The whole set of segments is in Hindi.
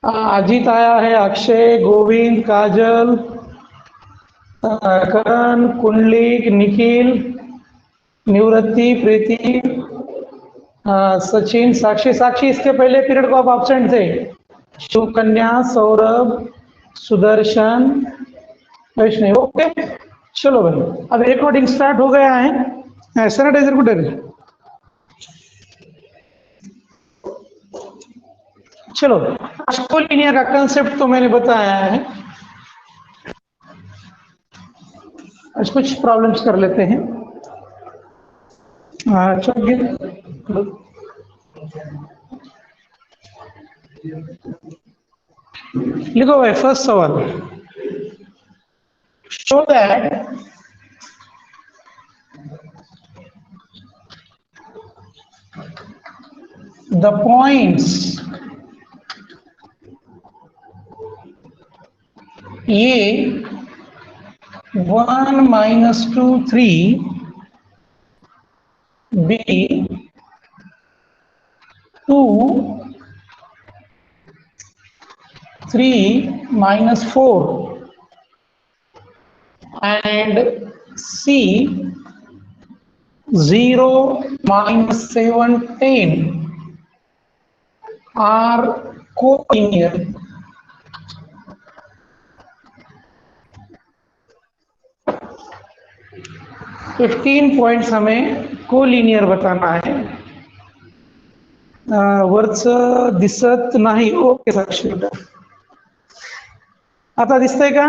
अजीत आया है, अक्षय, गोविंद, काजल, करण, कुंडलिक, निखिल, निवृत्ति, प्रीति, सचिन, साक्षी। साक्षी इसके पहले पीरियड को आप एब्सेंट थे। शिवकन्या, सौरभ, सुदर्शन, वैष्णव। ओके, चलो भाई, अब रिकॉर्डिंग स्टार्ट हो गया है। सैनिटाइजर को डर। चलो, कोलिनियर का कंसेप्ट तो मैंने बताया है। आज कुछ प्रॉब्लम्स कर लेते हैं। लिखो भाई, फर्स्ट सवाल। Show that the points A 1 minus 2 3, B 2 3 minus 4, and C 0 minus 7 10 are collinear. Fifteen points हमें कोलिनियर बताना है। वरचं दिसत नाही. ओके साक्षी, आता दिसतंय का?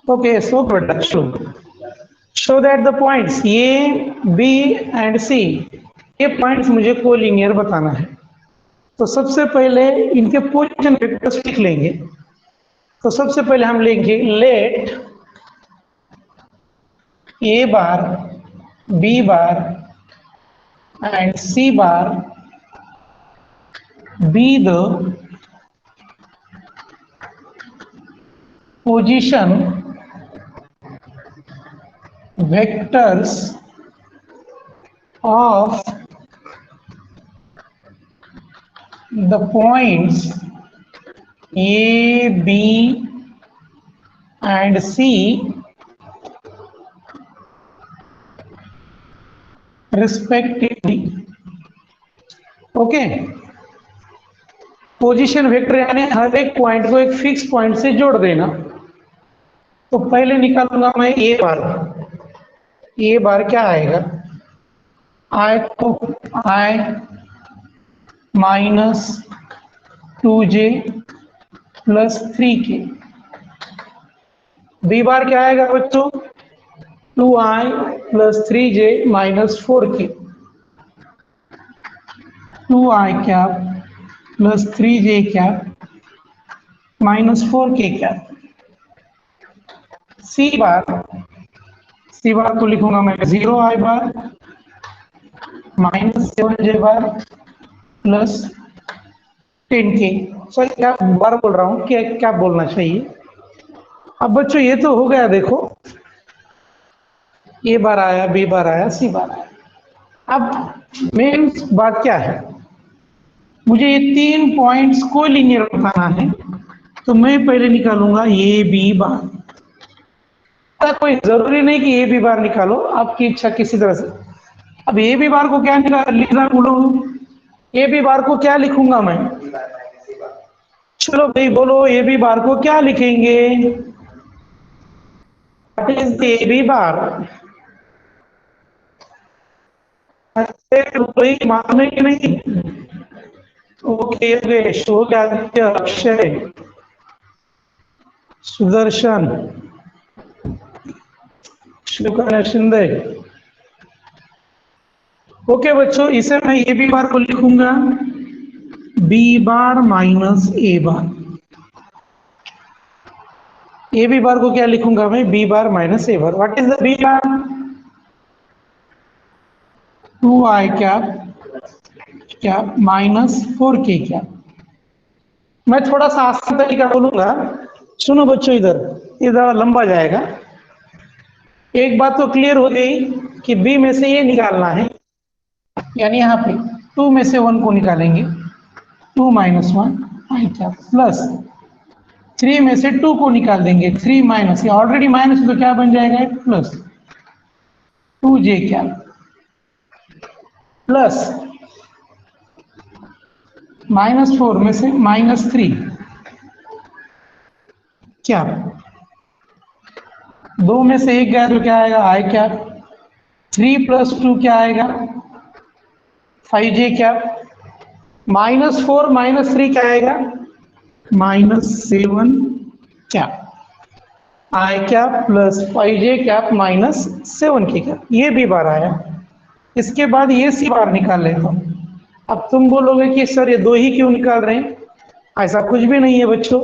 Okay, so product show that the points A, B and C, ये पॉइंट्स मुझे कोलिनियर बताना है। तो सबसे पहले इनके पोजीशन वेक्टर्स लिख लेंगे। तो सबसे पहले हम लेंगे let A bar, B bar and C bar be the position vectors of the points A, B and C respectively. Okay, position vector यानी हर एक पॉइंट को एक फिक्स पॉइंट से जोड़ देना। तो पहले निकालूंगा मैं ए बार। ए बार क्या आएगा? आई को I minus 2j plus 3k। B bar क्या आएगा बच्चों? 2i plus 3j minus 4k। 2i cap plus 3j cap minus 4k cap. C bar को लिखूंगा मैं 0i bar minus 7j bar plus 10k। Sorry, क्या बार बोल रहा हूँ, क्या बोलना चाहिए? अब बच्चों ये तो हो गया, देखो ए बार आया, बी बार आया, सी बार आया। अब मेन बात क्या है, मुझे ये तीन पॉइंट्स को लीनियर बताना है। तो मैं पहले निकालूंगा ए बी बार। कोई जरूरी नहीं कि ए बी बार निकालो, आपकी इच्छा किसी तरह से। अब ए बी बार को क्या लिखना बोलो? ए बी बार को क्या लिखूंगा मैं? चलो भाई बोलो, ए बी बार को क्या लिखेंगे? What is the A B bar? मालूम है कि नहीं? ओके, योगेश, आदित्य, अक्षय, सुदर्शन, शिवकन्या, शिंदे। ओके बच्चों, इसे मैं ए बी बार को लिखूंगा B bar minus A bar. A B bar को क्या लिखूंगा मैं? B bar minus A bar. What is the B bar? 2i cap minus 4k cap. मैं थोड़ा सा आसान तरीका बोलूंगा, सुनो बच्चों, इधर लंबा जाएगा। एक बात तो क्लियर हो गई कि बी में से ये निकालना है, यानी यहाँ पे 2 में से 1 को निकालेंगे, 2 माइनस 1 आई कैप प्लस 3 में से 2 को निकाल देंगे, 3 माइनस, ये ऑलरेडी माइनस तो क्या बन जाएगा प्लस 2j कैप प्लस -4 में से -3 क्या, 2 में से 1 गया तो क्या आएगा आई कैप, 3 + 2 क्या आएगा 5j कैप, -4 -3 क्या आएगा -7 कैप, आई कैप प्लस 5j कैप -7 की कैप, ये भी बार आया। इसके बाद ये सी बार निकाल लेता हूं। अब तुम बोलोगे कि सर ये 2 ही क्यों निकाल रहे हैं, ऐसा कुछ भी नहीं है बच्चों,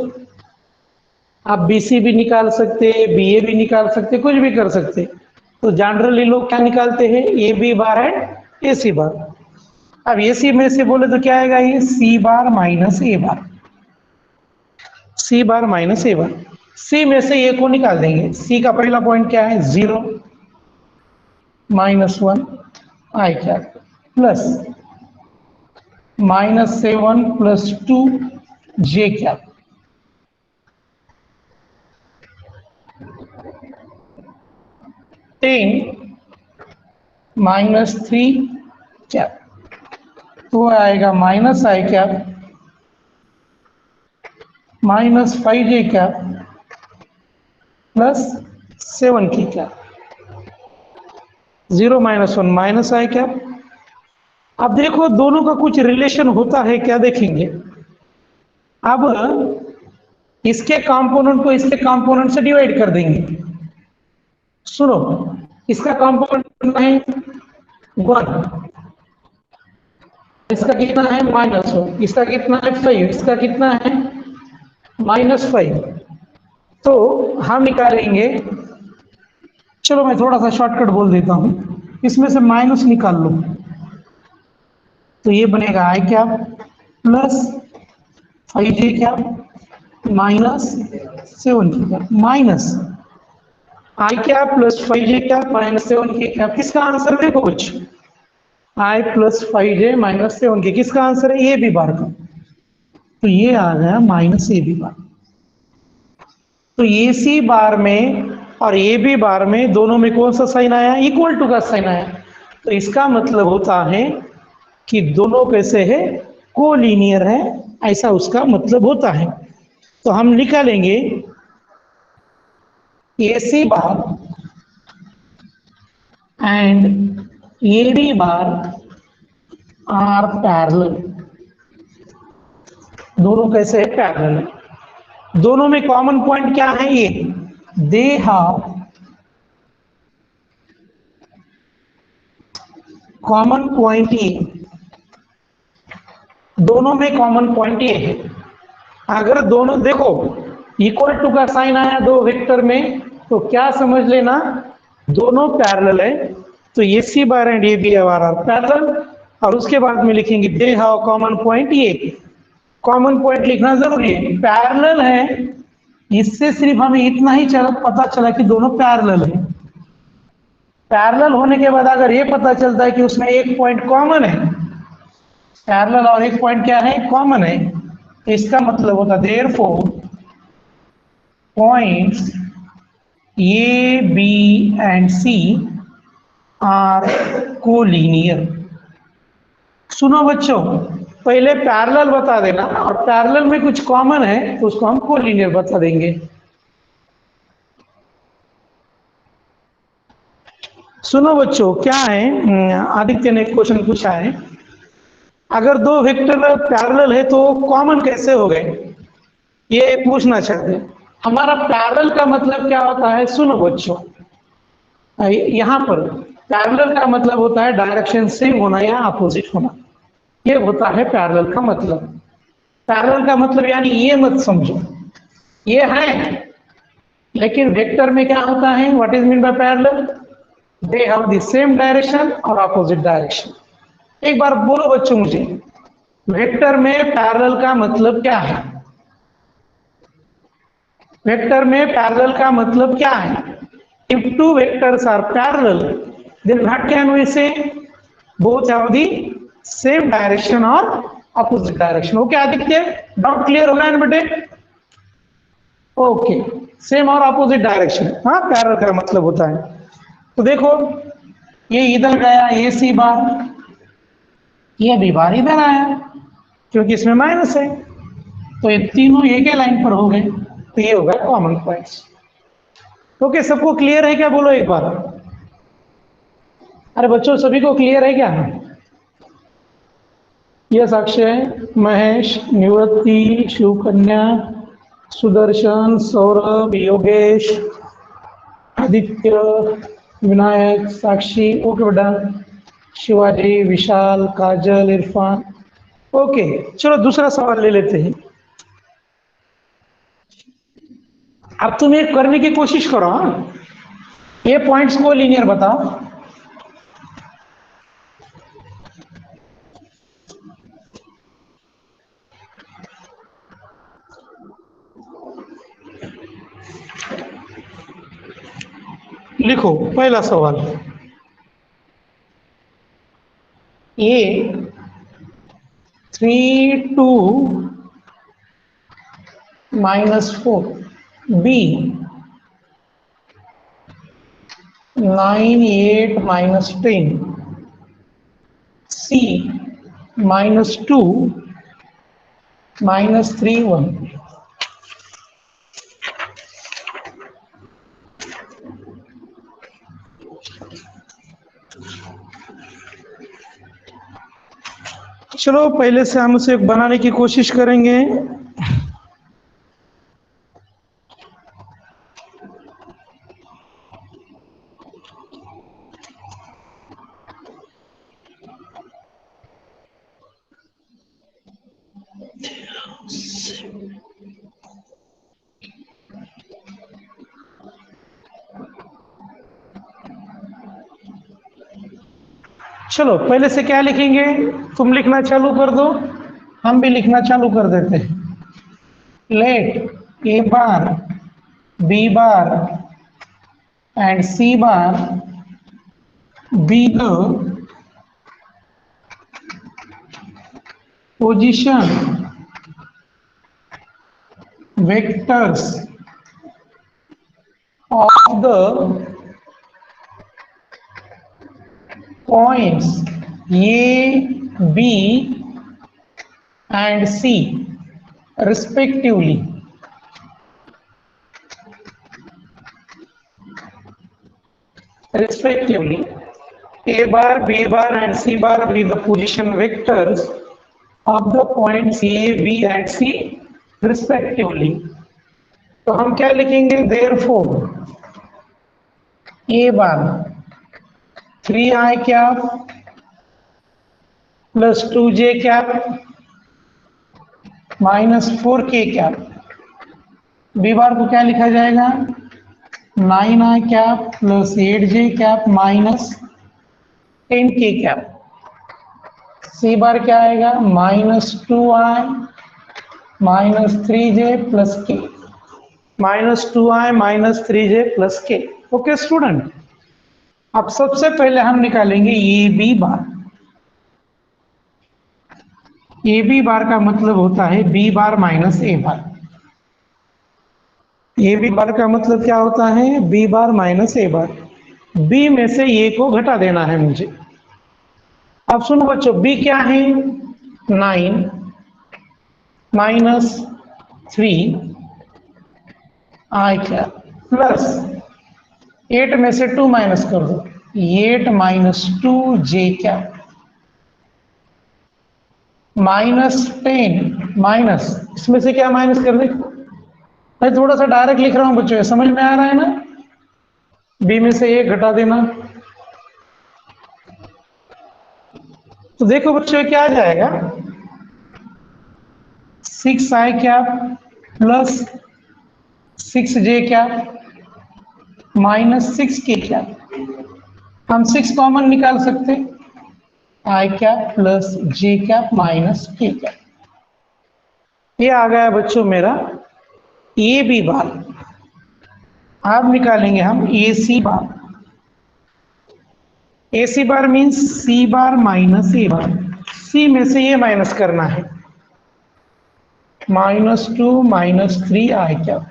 आप बीसी भी निकाल सकते, बीए भी निकाल सकते, कुछ भी कर सकते। तो जनरली लोग क्या निकालते हैं, ए B bar and A C bar. अब ए सी में से बोले तो क्या आएगा, ये सी bar minus A bar, C bar minus A बार। सी में से ए को निकाल देंगे, सी का पहला पॉइंट क्या है 0 -1 आई कैप प्लस -7 + 2 जे कैप, -3 कैप, तो आएगा minus I cap -5j cap plus 7 की कैप, 0 - 1 माइनस आई कैप। अब देखो दोनों का कुछ रिलेशन होता है क्या, देखेंगे। अब इसके कंपोनेंट को इसके कंपोनेंट से डिवाइड कर देंगे। सुनो, इसका कंपोनेंट कितना है 1, इसका कितना है -1, इसका कितना है 5, इसका कितना है -5। तो हम निकालेंगे, चलो मैं थोड़ा सा शॉर्टकट बोल देता हूं, इसमें से माइनस निकाल लो, तो ये बनेगा आई कैप प्लस 5j कैप -7 की cap, minus I cap plus 5j cap -7 की कैप। किसका आंसर देखो कुछ, आई प्लस 5j -7 की, किसका आंसर है ए बी बार का, तो ये आ गया माइनस ए बी बार। तो ए सी बार में और ए बी बार में दोनों में कौन सा साइन आया, इक्वल टू का साइन आया। तो इसका मतलब होता है कि दोनों कैसे है, कोलिनियर है, ऐसा उसका मतलब होता है। तो हम निकालेंगे A C bar and A B bar are parallel, दोनों कैसे है पैरेलल है। दोनों में कॉमन पॉइंट क्या है, ये दे हैव कॉमन पॉइंट, ये दोनों में कॉमन पॉइंट ये है। अगर दोनों देखो इक्वल टू का साइन आया दो वेक्टर में, तो क्या समझ लेना दोनों पैरेलल है। तो A C bar and A B bar are parallel, और उसके बाद में लिखेंगे दे हैव कॉमन पॉइंट, ये कॉमन पॉइंट लिखना जरूरी है, पैरेलल है। इससे सिर्फ हमें इतना ही पता चला कि दोनों पैरेलल है। पैरेलल होने के बाद अगर ये पता चलता है कि उसमें एक पॉइंट कॉमन है, पैरेलल और एक पॉइंट क्या है कॉमन है, इसका मतलब होता है therefore points A B and C are collinear. सुनो बच्चों, पहले पैरेलल बता देना, और पैरेलल में कुछ कॉमन है तो उसको हम कोलिनियर बता देंगे। सुनो बच्चों, क्या है, आदित्य ने क्वेश्चन पूछा है, अगर दो वेक्टर पैरेलल है तो कॉमन कैसे हो गए, ये पूछना चाहते हैं। हमारा पैरेलल का मतलब क्या होता है, सुनो बच्चों, यहाँ पर पैरेलल का मतलब होता है डायरेक्शन सेम होना या अपोजिट होना, ये होता है पैरेलल का मतलब। पैरेलल का मतलब यानी ये मत समझो ये है, लेकिन वेक्टर में क्या होता है, what is mean by parallel, they have the same direction और अपोजिट डायरेक्शन। एक बार बोलो बच्चों मुझे, वेक्टर में पैरेलल का मतलब क्या है, वेक्टर में पैरेलल का मतलब क्या है। If two vectors are parallel then what can we say, both have the same direction और opposite direction. Okay Aditya, doubt clear हो गया ना बेटे? ओके, सेम और अपोजिट डायरेक्शन, हाँ पैरेलल का मतलब होता है। तो देखो ये इधर गया ए सी बार, ये बी बार इधर आया क्योंकि इसमें माइनस है, तो ये तीनों एक ही लाइन पर हो गए, तो ये होगा कॉमन पॉइंट्स। ओके, सबको क्लियर है क्या? बोलो एक बार। अरे बच्चों सभी को क्लियर है क्या? यस अक्षय, महेश, निवृत्ति, शिवकन्या, सुदर्शन, सौरभ, योगेश, आदित्य, विनायक, साक्षी, ओके बेटा, शिवाजी, विशाल, काजल, इरफान। ओके चलो दूसरा सवाल ले लेते हैं। अब तुम ये करने की कोशिश करो, हाँ ये पॉइंट्स को लीनियर बताओ। लिखो पहला सवाल, ए 3 2 -4, बी 9 8 -10, सी -2 -3 1। चलो पहले से हम उसे बनाने की कोशिश करेंगे। चलो पहले से क्या लिखेंगे, तुम लिखना चालू कर दो, हम भी लिखना चालू कर देते हैं। Let A bar, B bar and C bar be the position vectors of the points A, B and C respectively. Respectively, A bar, B bar and C bar be the position vectors of the points A, B and C respectively. तो हम क्या लिखेंगे, therefore A bar 3i cap plus 2j cap minus 4k cap, B बार को क्या लिखा जाएगा, 9i cap plus 8j cap minus 10k cap, C bar क्या आएगा, -2i minus 3j plus k, -2i minus 3j plus k। Okay student, अब सबसे पहले हम निकालेंगे ए B bar. A B bar का मतलब होता है B bar minus A bar. A B bar का मतलब क्या होता है, B bar minus A bar. B में से ए को घटा देना है मुझे। अब सुनो बच्चों, बी क्या है, 9 माइनस 3 आई क्या प्लस 8 में से 2 माइनस कर दो, 8 माइनस 2 जे क्या -10 माइनस, इसमें से क्या माइनस कर दे, मैं थोड़ा सा डायरेक्ट लिख रहा हूं बच्चों, समझ में आ रहा है ना। बी में से 1 घटा देना, तो देखो बच्चों क्या आ जाएगा, 6i cap plus 6j cap minus 6k cap. हम 6 कॉमन निकाल सकते, आई कैप प्लस जे कैप माइनस के कैप। ये आ गया बच्चों मेरा ए बी बार। अब निकालेंगे हम ए C bar. A C bar means C bar minus A बार, सी में से ये माइनस करना है, -2 -3 आई कैप,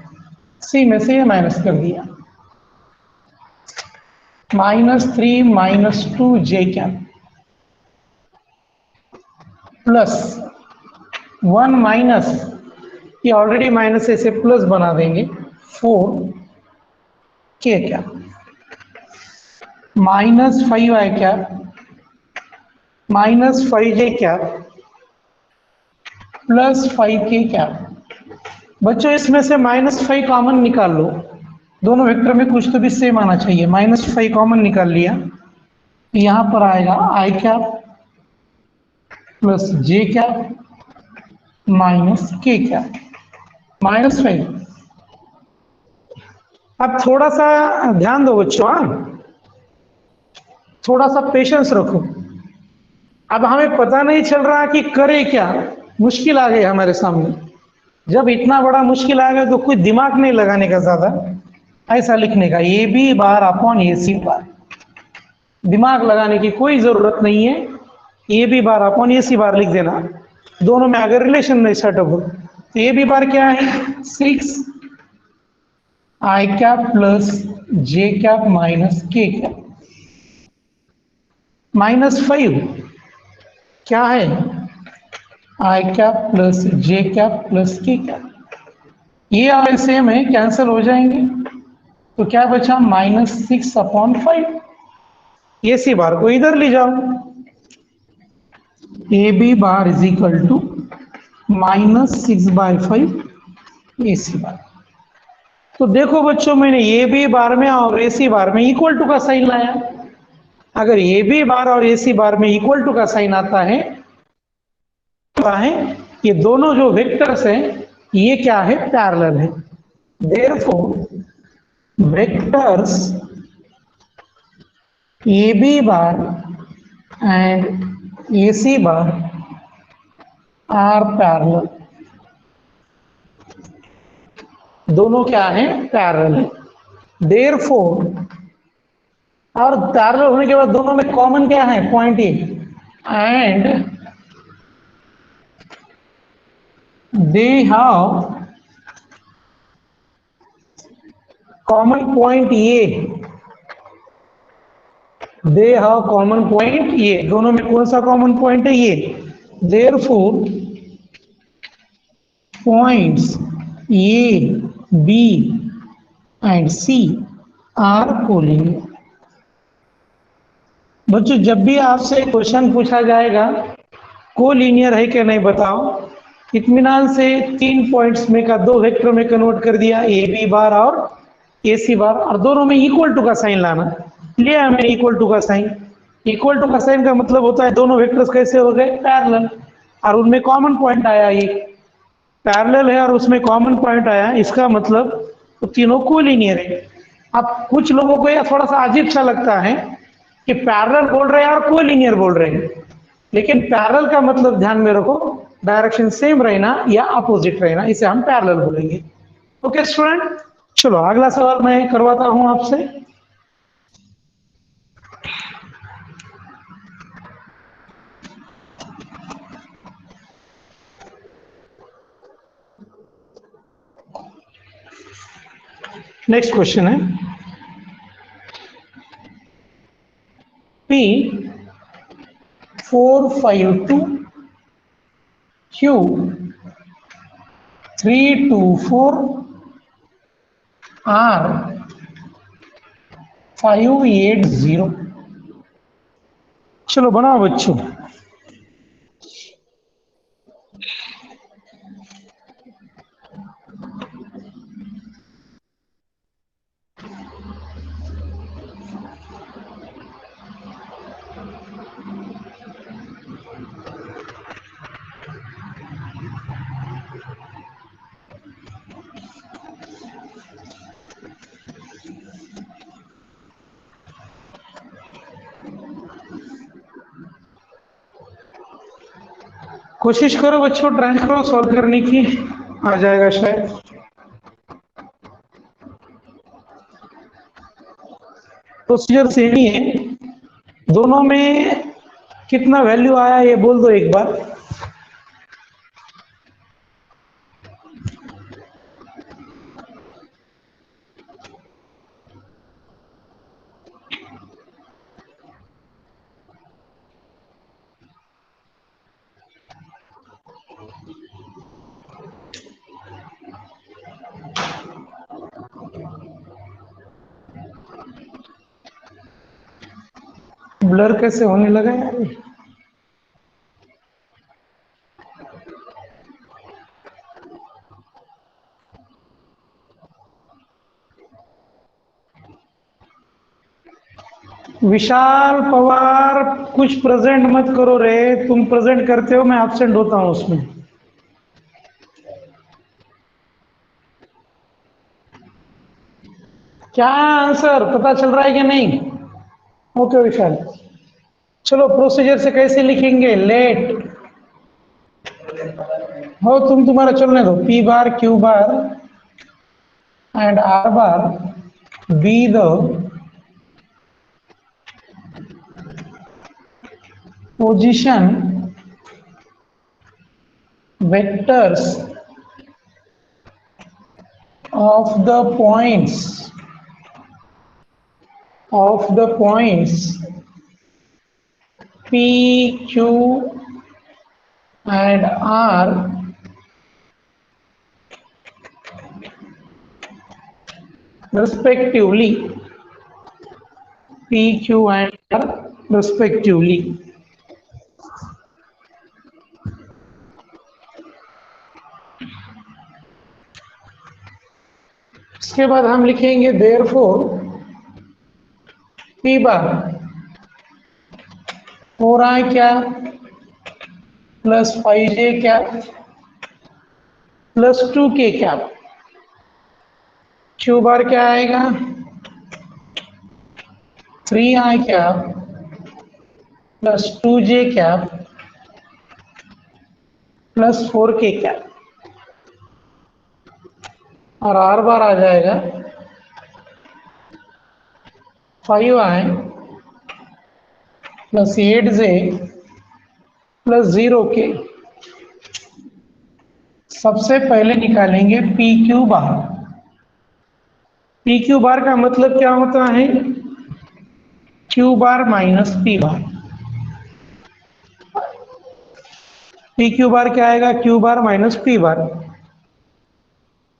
सी में से ये माइनस कर दिया, -3 -2 जे कैप प्लस 1 माइनस, ये ऑलरेडी माइनस है, इसे प्लस बना देंगे, 4 के कैप -5 आई कैप -5 जे कैप प्लस 5 के कैप। बच्चों इसमें से -5 कॉमन निकाल लो, दोनों वेक्टर में कुछ तो भी सेम आना चाहिए, -5 कॉमन निकाल लिया, यहां पर आएगा आई कैप प्लस जे कैप माइनस के कैप -5। अब थोड़ा सा ध्यान दो बच्चों, थोड़ा सा पेशेंस रखो। अब हमें पता नहीं चल रहा कि करे क्या, मुश्किल आ गई हमारे सामने। जब इतना बड़ा मुश्किल आ गया तो कोई दिमाग नहीं लगाने का ज्यादा, ऐसा लिखने का ए बी बार अपॉन ए सी बार, दिमाग लगाने की कोई जरूरत नहीं है, ए बी बार अपॉन ए सी बार लिख देना। दोनों में अगर रिलेशन नहीं सेटअप हो तो ए बी बार क्या है, 6 आई कैप प्लस जे कैप माइनस के कैप, -5 क्या है, आई कैप प्लस जे कैप प्लस के कैप, ये और सेम है, कैंसिल हो जाएंगे, तो क्या बचा -6/5। ए सी बार को इधर ले जाओ, A B bar is equal to -6/5 A C bar. तो देखो बच्चों, मैंने ए बी बार में और ए सी बार में इक्वल टू का साइन लाया। अगर ए बी बार और ए सी बार में इक्वल टू का साइन आता है, ये दोनों जो वेक्टर्स हैं ये क्या है, पैरेलल है। Therefore vectors A B bar and A C bar are parallel, दोनों क्या है, पैरेलल है। देयरफॉर, और पैरेलल होने के बाद दोनों में कॉमन क्या है, point A, and they have common point A, they have common point A, दोनों में कौन सा कॉमन पॉइंट है, ये। therefore points A, B and C are collinear। बच्चों जब भी आपसे क्वेश्चन पूछा जाएगा कोलिनियर है कि नहीं बताओ, इत्मीनान से 3 पॉइंट्स में का 2 वेक्टर में कन्वर्ट कर दिया, ए बी बार और ए सी बार, और दोनों में इक्वल टू का साइन लाना, लिया मैंने इक्वल टू का साइन। इक्वल टू का साइन का मतलब होता है दोनों वेक्टर्स कैसे हो गए, पैरेलल, और उनमें कॉमन पॉइंट आया, ये पैरेलल है और उसमें कॉमन पॉइंट आया, इसका मतलब तो तीनों कोलिनियर है। अब कुछ लोगों को यह थोड़ा सा अजीब सा लगता है कि पैरेलल बोल रहे हैं और कोलिनियर बोल रहे हैं, लेकिन पैरेलल का मतलब ध्यान में रखो, डायरेक्शन सेम रहना या अपोजिट रहना, इसे हम पैरेलल बोलेंगे। ओके स्टूडेंट, चलो अगला सवाल मैं करवाता हूं आपसे। नेक्स्ट क्वेश्चन है, P452 Q 324 R 580। चलो बनाओ बच्चों। कोशिश करो बच्चों ट्राई करो सॉल्व करने की, आ जाएगा शायद। प्रोसीजर सेम ही है, दोनों में कितना वैल्यू आया ये बोल दो एक बार। ब्लर कैसे होने लगा यार ये? विशाल पवार कुछ प्रेजेंट मत करो रे, तुम प्रेजेंट करते हो मैं एब्सेंट होता हूं उसमें। क्या आंसर पता चल रहा है कि नहीं? ओके विशाल, चलो प्रोसीजर से कैसे लिखेंगे। लेट हो तुम, तुम्हारा चलने दो। P bar Q bar and are bar be the position vectors of the points P, Q and R respectively. P, Q and R respectively. इसके बाद हम लिखेंगे therefore P बार हो रहा है क्या प्लस 5J क्या प्लस 2K क्या। Q बार क्या आएगा 3I क्या प्लस 2J क्या प्लस 4K क्या। और R बार आ जाएगा 5I plus 8J plus 0K। सबसे पहले निकालेंगे P Q bar. P Q bar का मतलब क्या होता है Q bar minus P bar. P Q bar क्या आएगा Q bar minus P bar.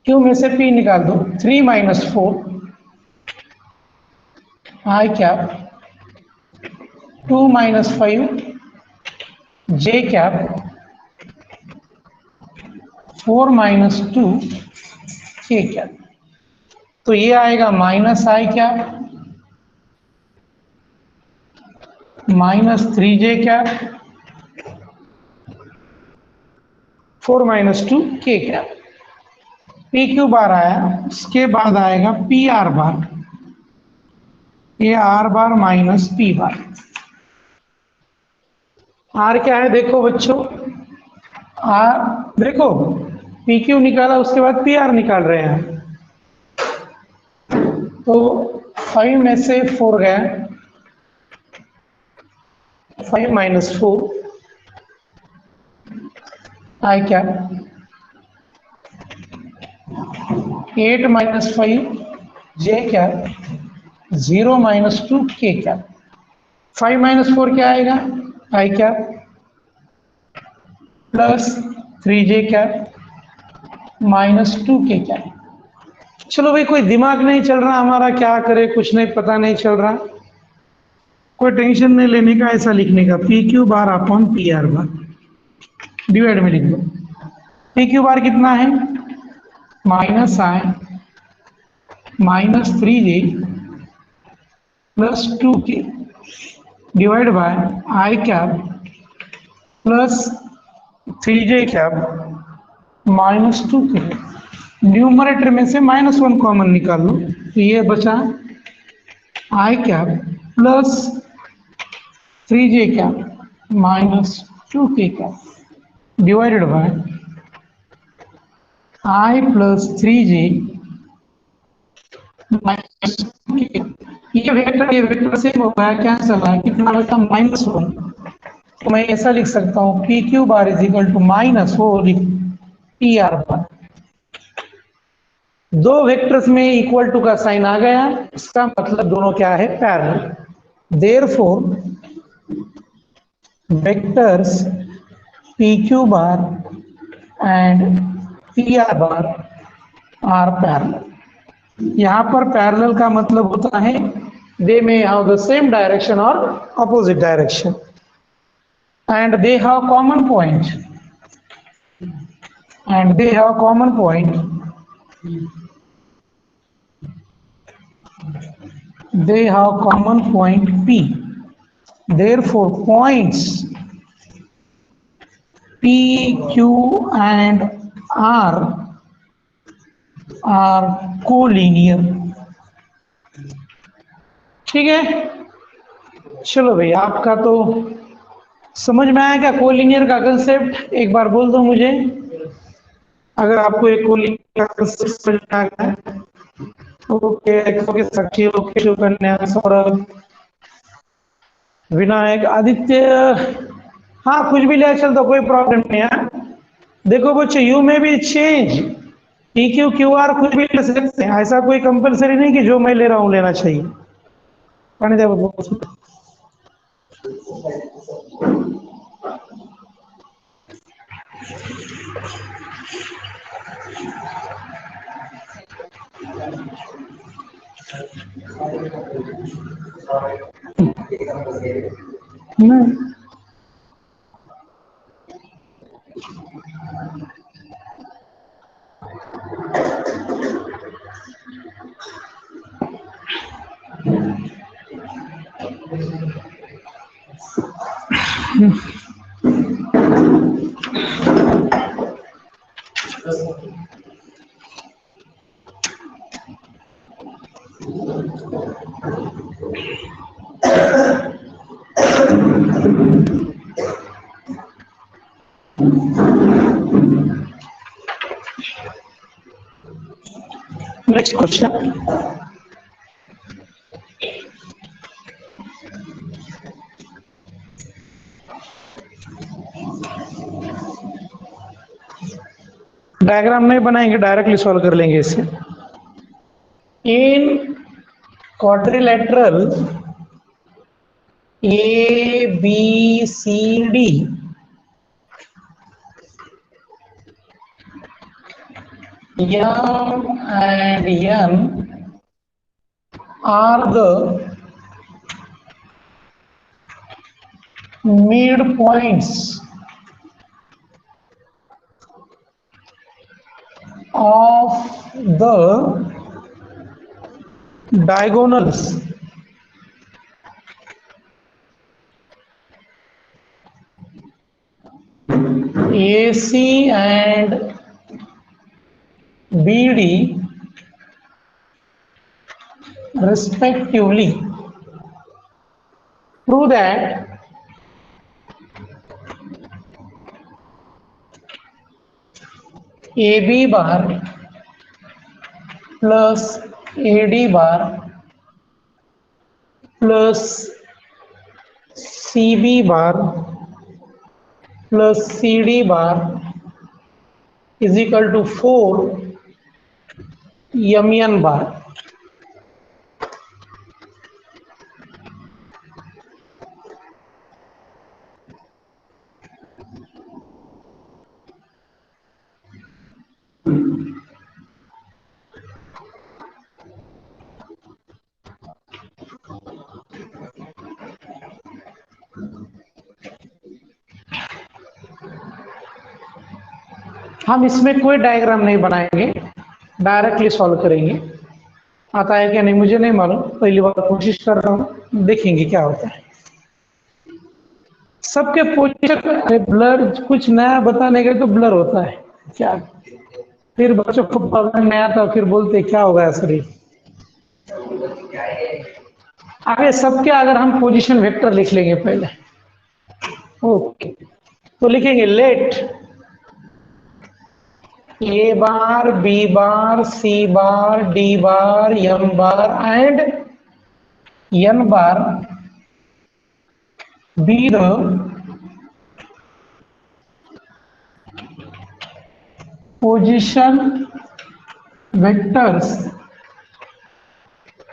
Q में से पी निकाल दो 3 minus 4 I cap 2 minus 5 J cap 4 minus 2 K cap. तो ये आएगा minus I cap minus 3J cap 4 minus 2 K cap. P Q बार आया, उसके बाद आएगा पी आर बार। ये R bar minus P bar. R क्या है देखो बच्चों, आर देखो पी क्यू निकाला उसके बाद पी आर निकाल रहे हैं। तो 5 में से 4 गया 5 माइनस 4 आई क्या 8 माइनस 5 जे क्या 0 माइनस 2 के क्या। 5 माइनस 4 क्या आएगा आई क्या प्लस 3J क्या माइनस 2 के क्या। चलो भाई कोई दिमाग नहीं चल रहा हमारा, क्या करे कुछ नहीं पता नहीं चल रहा, कोई टेंशन नहीं लेने का, ऐसा लिखने का P Q bar upon P R bar divide में लिख दो। पी क्यू बार कितना है minus I minus 3J plus 2K divide by I cap plus 3J cap minus 2K। Numerator में से -1 कॉमन निकाल लो तो ये बचा I cap plus 3J cap minus 2K cap divided by I plus 3J minus 2K। ये वेक्टर सेम हो गया, कैंसल है, कितना बचा -1। तो मैं ऐसा लिख सकता हूँ P Q bar is equal to -4 P R bar. दो वेक्टर्स में इक्वल टू का साइन आ गया, इसका मतलब दोनों क्या है, parallel. Therefore vectors P Q bar and P R bar are parallel. यहां पर पैरेलल का मतलब होता है they may have the same direction और opposite direction and they have common point and they have common point they have common point P. Therefore points P, Q and R are collinear। ठीक है, चलो भाई, आपका तो समझ में आया क्या कोलिनियर का कंसेप्ट? एक बार बोल दो मुझे, अगर आपको एक कोलिनियर का कंसेप्ट समझ में आ गया। ओके, ओके साक्षी, ओके सुकन्या, सौरभ, विनायक, आदित्य, हाँ कुछ भी ले चल तो कोई प्रॉब्लम नहीं है। देखो बच्चों, यू में भी change P Q Q R कुछ भी ले सकते हैं, ऐसा कोई कंपलसरी नहीं कि जो मैं ले रहा हूँ लेना चाहिए। पढ़ने दे। Next question. डायग्राम नहीं बनाएंगे, डायरेक्टली सॉल्व कर लेंगे इसे। In quadrilateral A B C D M and N are the midpoints of the diagonals AC and BD respectively. Prove that AB bar plus AD bar plus CB bar plus CD bar is equal to 4 MN bar. हम इसमें कोई डायग्राम नहीं बनाएंगे, डायरेक्टली सॉल्व करेंगे। आता है क्या नहीं मुझे नहीं मालूम, पहली बार कोशिश कर रहा हूँ, देखेंगे क्या होता है। सबके पोजीशन ब्लर, कुछ नया बताने के तो ब्लर होता है क्या, फिर बच्चों को पढ़ने नहीं आता, फिर बोलते क्या होगा शरीर। आगे सबके अगर हम पोजीशन वेक्टर लिख लेंगे पहले, ओके, तो लिखेंगे let A bar B bar C bar D bar M bar and n bar be the position vectors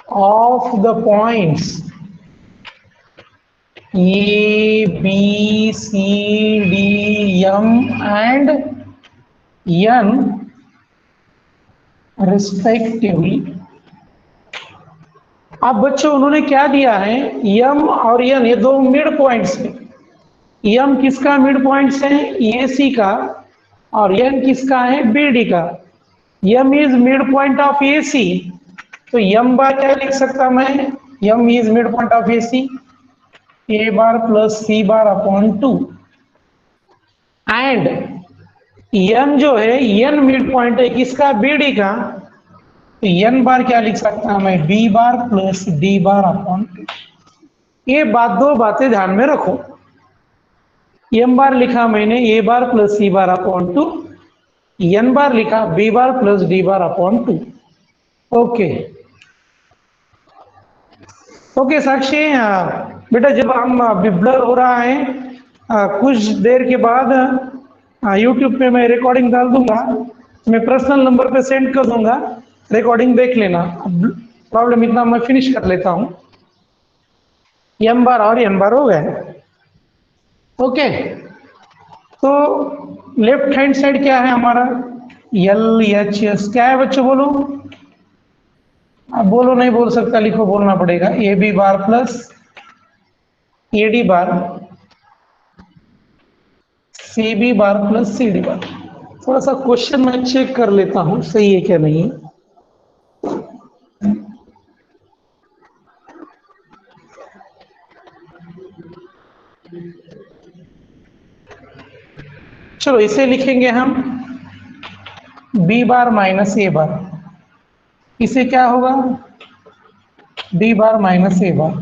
of the points A, B, C, D, M and N respectively। अब बच्चों उन्होंने क्या दिया है, M और N ये दो मिड पॉइंट्स हैं। M किसका मिड पॉइंट्स है, AC का, और N किसका है, BD का। M is mid point of AC, तो M बार क्या लिख सकता मैं, M is mid point of AC, A bar plus C bar upon 2, and N जो है N मिड पॉइंट है किसका, BD का, तो N बार क्या लिख सकता हूं मैं, B bar plus D bar upon 2। ये दो बातें ध्यान में रखो। M बार लिखा मैंने A bar plus C bar upon 2, N bar लिखा B bar plus D bar upon 2। Okay okay Sakshi, बेटा जब हम अभी ब्लर हो रहा है, कुछ देर के बाद यूट्यूब पे मैं रिकॉर्डिंग डाल दूंगा, मैं पर्सनल नंबर पे सेंड कर दूंगा, रिकॉर्डिंग देख लेना। प्रॉब्लम इतना मैं फिनिश कर लेता हूँ। M बार और N बार हो गए। ओके, तो लेफ्ट हैंड साइड क्या है हमारा, LHS क्या है बच्चों, बोलो। अब बोलो, नहीं बोल सकता, लिखो, बोलना पड़ेगा। AB बार प्लस AD बार, CB बार प्लस CD बार। थोड़ा सा क्वेश्चन मैं चेक कर लेता हूं सही है क्या नहीं है। चलो इसे लिखेंगे हम B बार माइनस A बार, इसे क्या होगा, B bar minus A bar,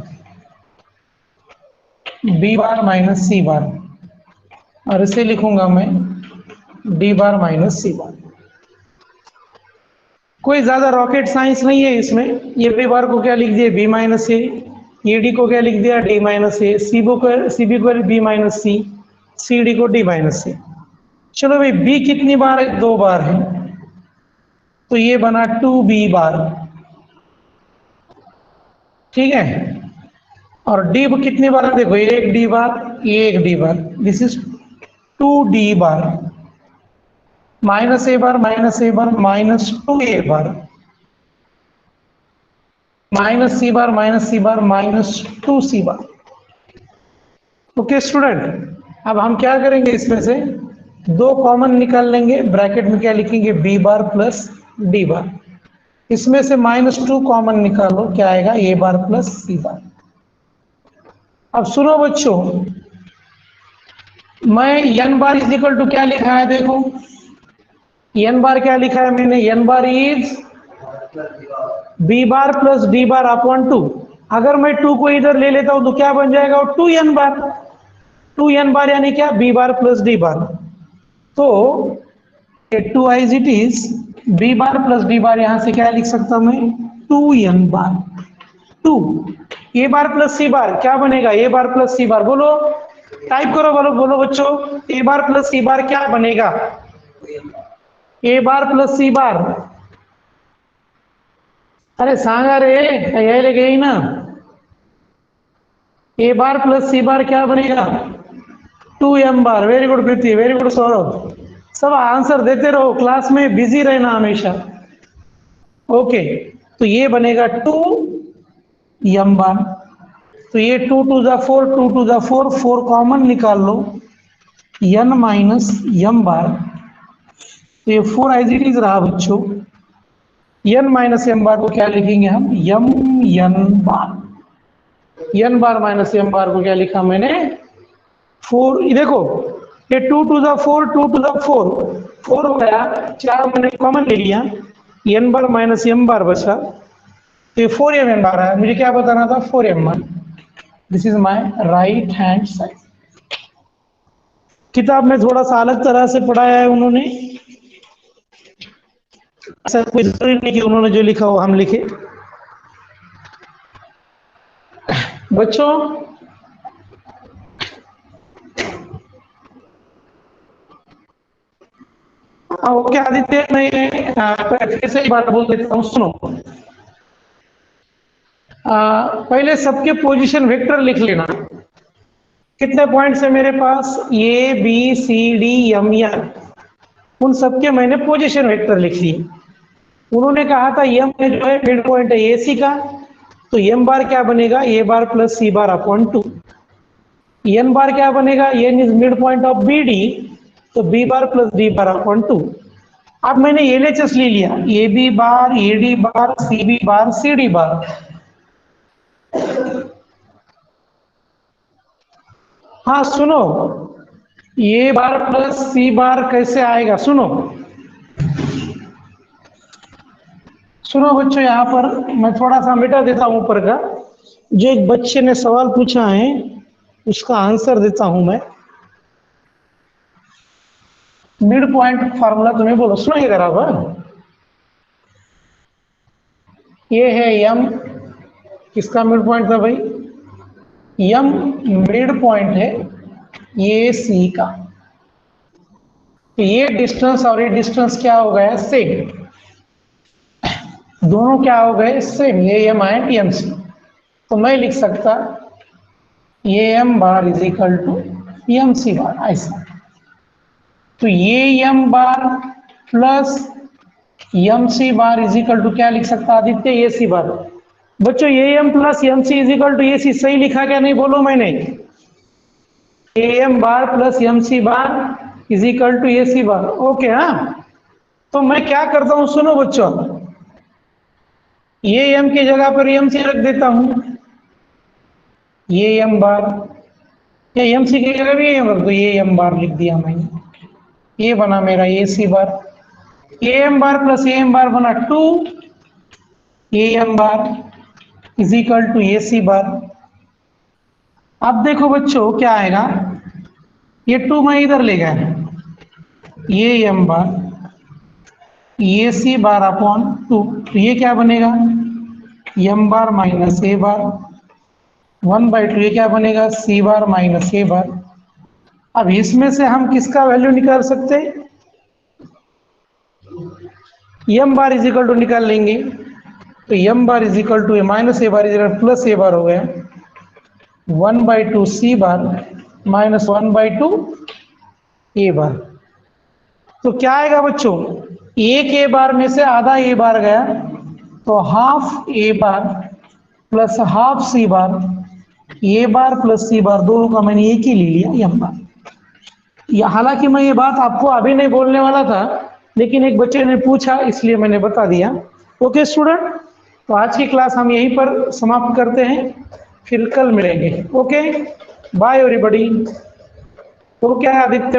B bar minus C बार, और इसे लिखूंगा मैं D बार माइनस C बार। कोई ज्यादा रॉकेट साइंस नहीं है इसमें। ये B बार को क्या लिख दिया, B माइनस A, ये D को क्या लिख दिया, D माइनस A, CB को B माइनस C, CD को D माइनस C। चलो भाई B कितनी बार है, 2 बार है, तो ये बना 2B बार, ठीक है। और D कितनी बार है, देखो ये एक D बार, ये एक D bar, this is 2D bar, minus A bar minus A bar minus 2A bar, minus C bar minus C bar minus 2C bar. Okay student, अब हम क्या करेंगे, इसमें से 2 कॉमन निकाल लेंगे, ब्रैकेट में क्या लिखेंगे, B bar plus D bar, इसमें से -2 कॉमन निकालो, क्या आएगा, A bar plus C bar. अब सुनो बच्चों, मैं N bar is equal to क्या लिखा है, देखो N बार क्या लिखा है मैंने, N bar is B bar plus D bar upon 2। अगर मैं 2 को इधर ले लेता हूं तो क्या बन जाएगा, 2N बार, 2N बार यानी क्या, B bar plus D bar. तो 2 as it is, B bar plus D bar, यहां से क्या लिख सकता हूं मैं, 2N bar. 2 A bar plus C bar क्या बनेगा, A bar plus C bar, बोलो, टाइप करो, बोलो बोलो बच्चों, A bar plus C bar क्या बनेगा, A bar plus C bar. अरे सांगा रे, यही लेके ही ना, A bar plus C bar क्या बनेगा, 2M बार। वेरी गुड प्रीति, वेरी गुड सौरभ, सब आंसर देते रहो, क्लास में बिजी रहना हमेशा। ओके, तो ये बनेगा 2M बार, तो ये 2 to the 4, 2 to the 4, 4 common निकाल लो, N माइनस M बार, तो ये 4 एज इट इज रहा बच्चों। N माइनस M बार को क्या लिखेंगे हम, N बार, N बार माइनस M बार को क्या लिखा मैंने, 4। देखो ये 2 टू द 4, 2 टू द 4, 4 हो गया, 4 मैंने कॉमन ले लिया, N बार माइनस M बार बचा, तो ये 4M बार है। मुझे क्या बताना था, 4M bar. This is my right hand side. किताब में थोड़ा सा अलग तरह से पढ़ाया है उन्होंने, ऐसा कोई जरूरी नहीं कि उन्होंने जो लिखा हो हम लिखे। बच्चों ओके आदित्य, मैं फिर से एक बात बोल देता हूँ, सुनो। पहले सबके पोजीशन वेक्टर लिख लेना। कितने पॉइंट्स है मेरे पास? A B C D M N, उन सबके मैंने पोजीशन वेक्टर लिख लिए। उन्होंने कहा था एम में जो है मिड पॉइंट है ए सी का, तो एम बार क्या बनेगा? A bar plus C bar upon 2। N bar क्या बनेगा? N is mid point of B D, तो B bar plus D bar upon 2। अब मैंने एलएचएस ले लिया, A B bar, A D bar, C B bar, C D bar. हाँ सुनो, ए बार प्लस सी बार कैसे आएगा? सुनो सुनो बच्चों, यहाँ पर मैं थोड़ा सा मिटा देता हूँ ऊपर का। जो एक बच्चे ने सवाल पूछा है उसका आंसर देता हूं मैं। मिड पॉइंट फार्मूला तुम्हें बोलो, सुनो बराबर। ये है यम, किसका मिड पॉइंट था भाई? यम मिड पॉइंट है ये सी का। तो ये डिस्टेंस और ये डिस्टेंस क्या हो गया? सेम। दोनों क्या हो गए? सेम, ये एम एंड एम सी। तो मैं लिख सकता ये M bar is equal to M C bar, ऐसा। तो ये M bar plus M C bar is equal to क्या लिख सकता आदित्य? A C bar. बच्चों ये M plus M C is equal to A C सही लिखा क्या? नहीं बोलो मैंने। A M bar plus M C bar is equal to A C bar, okay. हाँ, तो मैं क्या करता हूं, सुनो बच्चों, ये एम की जगह पर एम सी रख देता हूं, ये एम बार, या एम सी की जगह भी एम रख दो, ये एम बार लिख दिया मैंने। ये बना मेरा A C bar. A M bar plus A M bar बना 2 A M bar is equal to A C bar. अब देखो बच्चों क्या आएगा, ये 2 मैं इधर ले गया, ये एम बार ए सी बार अपॉन 2, तो ये क्या बनेगा? एम बार माइनस ए बार 1/2, ये क्या बनेगा? C bar minus A bar. अब इसमें से हम किसका वैल्यू निकाल सकते हैं? M bar is equal to निकाल लेंगे, तो M bar is equal to minus A bar is equal plus A bar हो गया, 1/2 सी बार माइनस 1/2 ए बार। तो क्या आएगा बच्चों? एक ए बार में से आधा ए बार गया, तो हाफ ए bar plus half C bar, ए बार प्लस सी बार, दोनों का मैंने एक ही ले लिया एम बार। हालांकि मैं ये बात आपको अभी नहीं बोलने वाला था, लेकिन एक बच्चे ने पूछा इसलिए मैंने बता दिया। ओके स्टूडेंट, तो आज की क्लास हम यहीं पर समाप्त करते हैं, फिर कल मिलेंगे। Okay bye everybody. तो क्या है आदित्य?